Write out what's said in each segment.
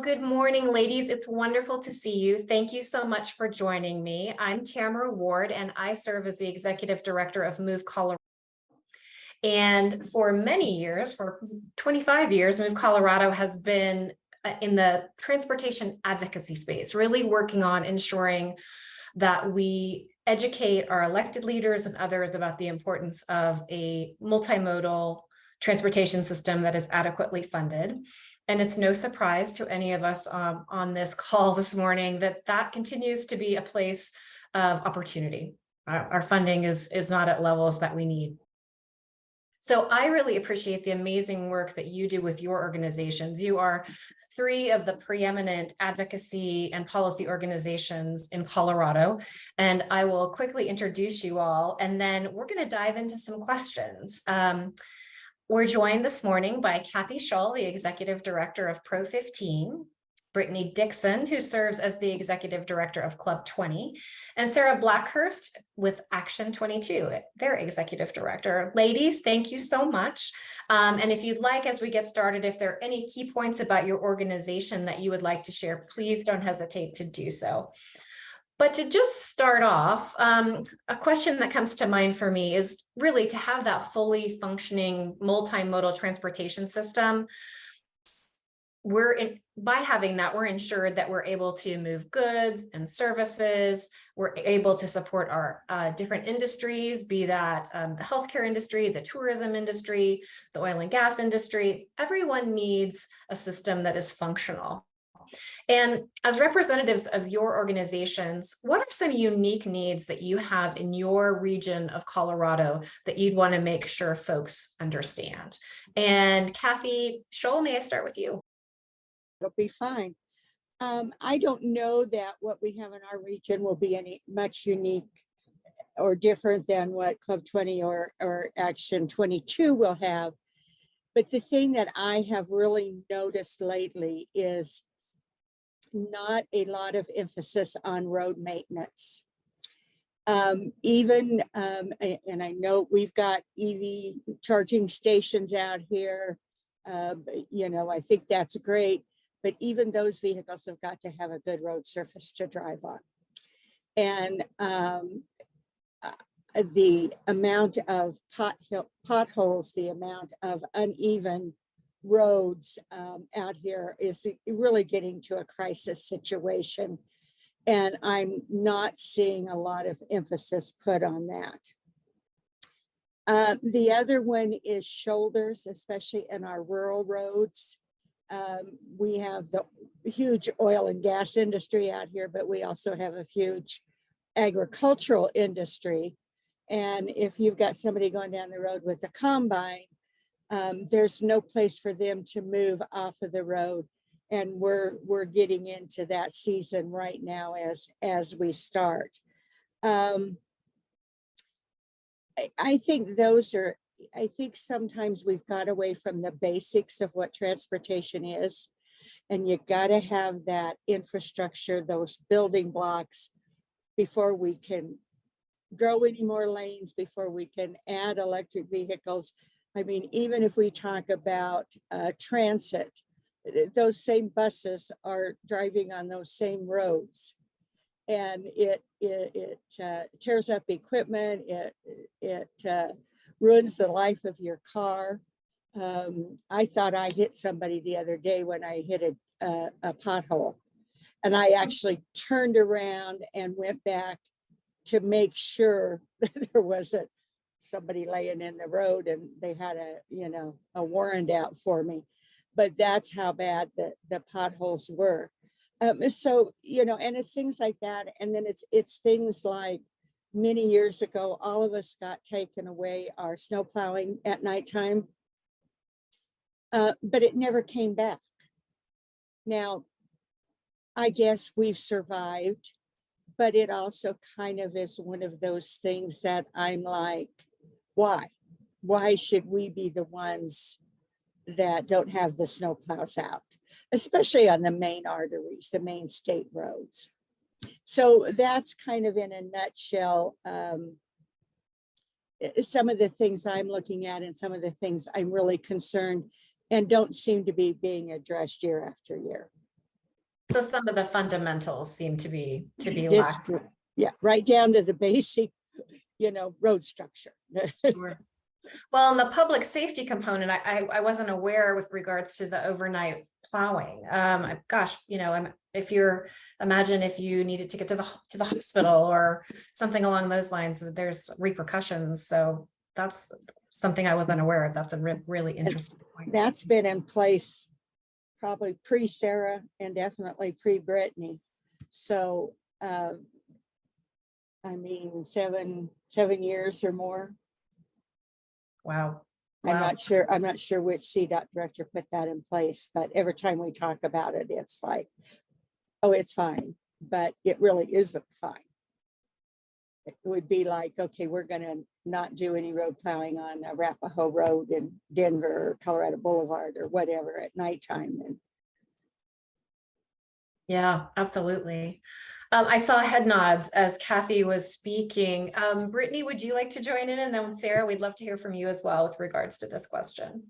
good morning, ladies. It's wonderful to see you. Thank you so much for joining me. I'm Tamara Ward, and I serve as the Executive Director of Move Colorado. And for many years, for 25 years, Move Colorado has been in the transportation advocacy space, really working on ensuring that we educate our elected leaders and others about the importance of a multimodal transportation system that is adequately funded. And it's no surprise to any of us on this call this morning that that continues to be a place of opportunity. Our funding is not at levels that we need. So I really appreciate the amazing work that you do with your organizations. You are three of the preeminent advocacy and policy organizations in Colorado, and I will quickly introduce you all, and then we're going to dive into some questions. We're joined this morning by Kathy Shull, the Executive Director of Pro 15, Brittany Dixon, who serves as the Executive Director of Club 20, and Sarah Blackhurst with Action 22, their Executive Director. Ladies, thank you so much. And if you'd like, as we get started, if there are any key points about your organization that you would like to share, please don't hesitate to do so. But to just start off, a question that comes to mind for me is really to have that fully functioning multimodal transportation system. By having that, we're ensured that we're able to move goods and services. We're able to support our different industries, be that the healthcare industry, the tourism industry, the oil and gas industry. Everyone needs a system that is functional. And as representatives of your organizations, what are some unique needs that you have in your region of Colorado that you'd want to make sure folks understand? And Kathy Shull, may I start with you? It'll be fine. I don't know that what we have in our region will be any much unique or different than what Club 20 or Action 22 will have. But the thing that I have really noticed lately is not a lot of emphasis on road maintenance. And I know we've got EV charging stations out here. I think that's great, but even those vehicles have got to have a good road surface to drive on. And the amount of potholes, the amount of uneven roads out here is really getting to a crisis situation, and I'm not seeing a lot of emphasis put on that. The other one is shoulders, especially in our rural roads. We have the huge oil and gas industry out here, but we also have a huge agricultural industry, and if you've got somebody going down the road with a combine, there's no place for them to move off of the road, and we're getting into that season right now as we start. I think sometimes we've got away from the basics of what transportation is, and you got to have that infrastructure, those building blocks, before we can grow any more lanes, before we can add electric vehicles. I mean, even if we talk about transit, those same buses are driving on those same roads, and it tears up equipment. It ruins the life of your car. I thought I hit somebody the other day when I hit a pothole, and I actually turned around and went back to make sure that there wasn't somebody laying in the road and they had a warrant out for me. But that's how bad the potholes were. So, and it's things like that. And then it's things like many years ago, all of us got taken away our snow plowing at nighttime, but it never came back. Now, I guess we've survived, but it also kind of is one of those things that I'm like, why? Why should we be the ones that don't have the snow plows out, especially on the main arteries, the main state roads? So that's kind of in a nutshell, some of the things I'm looking at and some of the things I'm really concerned and don't seem to be being addressed year after year. So some of the fundamentals seem to be Just, lacking. yeah, right down to the basic, road structure. Sure. Well, in the public safety component, I wasn't aware with regards to the overnight plowing. Gosh, if you're, imagine if you needed to get to the hospital or something along those lines, there's repercussions. So that's something I wasn't aware of. That's a really interesting point. That's been in place probably pre-Sarah and definitely pre-Brittany. So, I mean, 7 years or more. Wow. I'm Wow. not sure which CDOT director put that in place, but every time we talk about it, it's like, oh, it's fine, but it really isn't fine. It would be like, okay, we're going to not do any road plowing on Arapahoe Road in Denver or Colorado Boulevard or whatever at nighttime. And Yeah, absolutely. I saw head nods as Kathy was speaking. Brittany, would you like to join in? And then Sarah, we'd love to hear from you as well with regards to this question.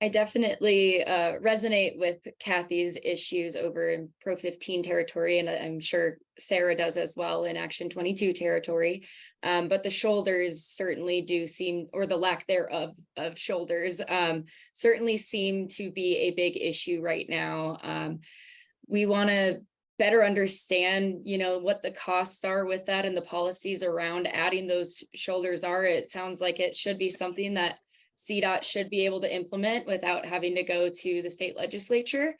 I definitely resonate with Kathy's issues over in Pro 15 territory, and I'm sure Sarah does as well in Action 22 territory. But the shoulders certainly do seem, or the lack thereof of shoulders, certainly seem to be a big issue right now. We want to better understand, what the costs are with that and the policies around adding those shoulders are. It sounds like it should be something that CDOT should be able to implement without having to go to the state legislature.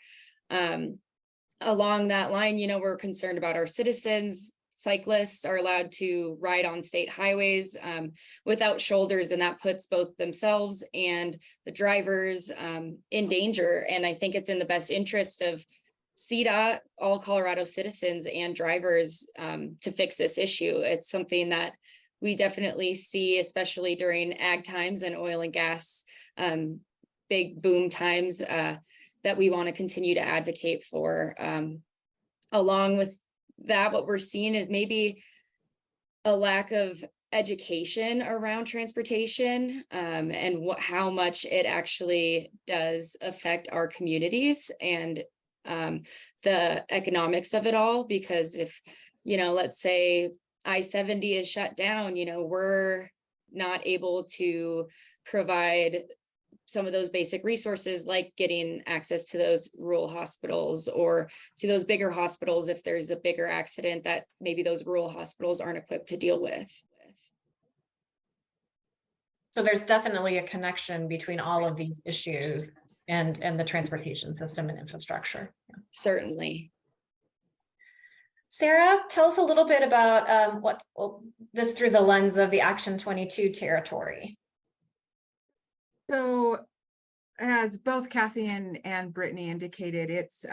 Along that line, we're concerned about our citizens. Cyclists are allowed to ride on state highways without shoulders, and that puts both themselves and the drivers in danger. And I think it's in the best interest of CDOT, all Colorado citizens and drivers to fix this issue. It's something that we definitely see, especially during ag times and oil and gas, big boom times, that we want to continue to advocate for. Along with that, what we're seeing is maybe a lack of education around transportation and how much it actually does affect our communities and the economics of it all. Because if, let's say I-70 is shut down, we're not able to provide some of those basic resources, like getting access to those rural hospitals or to those bigger hospitals if there's a bigger accident that maybe those rural hospitals aren't equipped to deal with. So there's definitely a connection between all of these issues and the transportation system and infrastructure. Yeah. Certainly. Sarah, tell us a little bit about this through the lens of the Action 22 territory. So as both Kathy and Brittany indicated, it's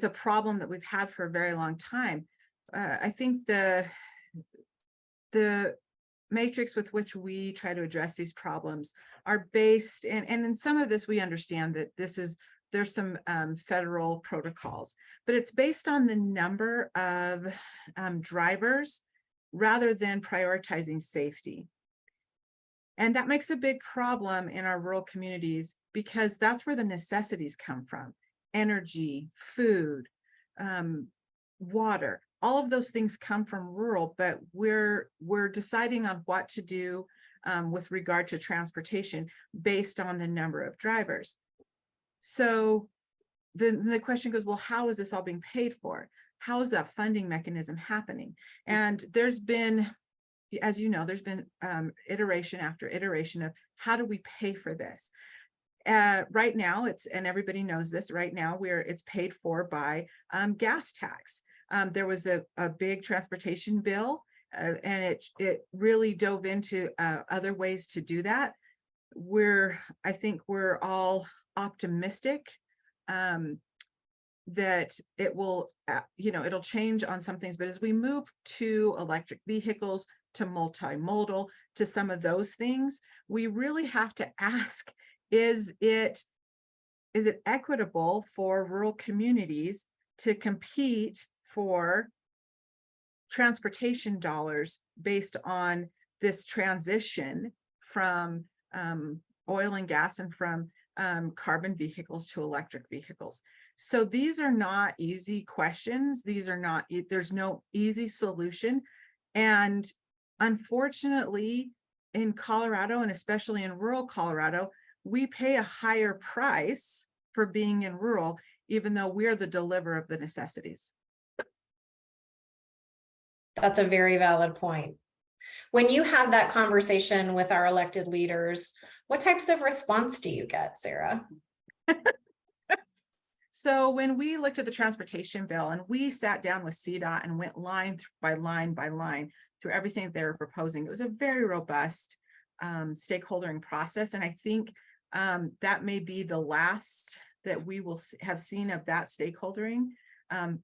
a problem that we've had for a very long time. I think the matrix with which we try to address these problems are based, and in some of this we understand that there's some federal protocols, but it's based on the number of drivers rather than prioritizing safety. And that makes a big problem in our rural communities because that's where the necessities come from: energy, food, water. All of those things come from rural, but we're deciding on what to do with regard to transportation based on the number of drivers. So the question goes, well, how is this all being paid for? How is that funding mechanism happening? And there's been, as you know, there's been iteration after iteration of how do we pay for this? Right now, and everybody knows this, right now it's paid for by gas tax. There was a big transportation bill, and it really dove into other ways to do that. I think we're all optimistic that it will, it'll change on some things, but as we move to electric vehicles, to multimodal, to some of those things, we really have to ask, is it equitable for rural communities to compete for transportation dollars based on this transition from oil and gas and from carbon vehicles to electric vehicles. So these are not easy questions. These are not, there's no easy solution. And unfortunately, in Colorado, and especially in rural Colorado, we pay a higher price for being in rural, even though we're the deliverer of the necessities. That's a very valid point. When you have that conversation with our elected leaders, what types of response do you get, Sarah? So when we looked at the transportation bill and we sat down with CDOT and went line by line through everything that they were proposing, it was a very robust stakeholdering process. And I think that may be the last that we will have seen of that stakeholdering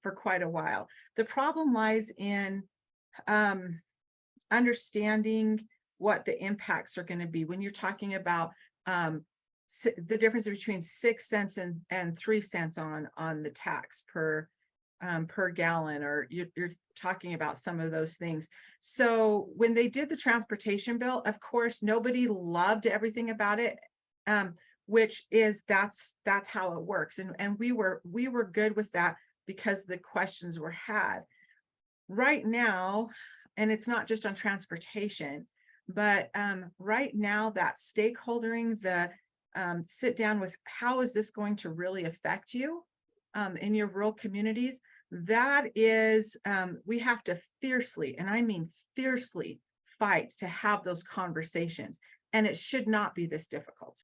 for quite a while. The problem lies in understanding what the impacts are going to be when you're talking about the difference between 6 cents and 3 cents on the tax per gallon, or you're talking about some of those things. So when they did the transportation bill, of course, nobody loved everything about it, which is that's how it works. And we were good with that because the questions were had. Right now, and it's not just on transportation, but right now that stakeholdering, the sit down with how is this going to really affect you in your rural communities, that is, we have to fiercely, and I mean fiercely, fight to have those conversations. And it should not be this difficult.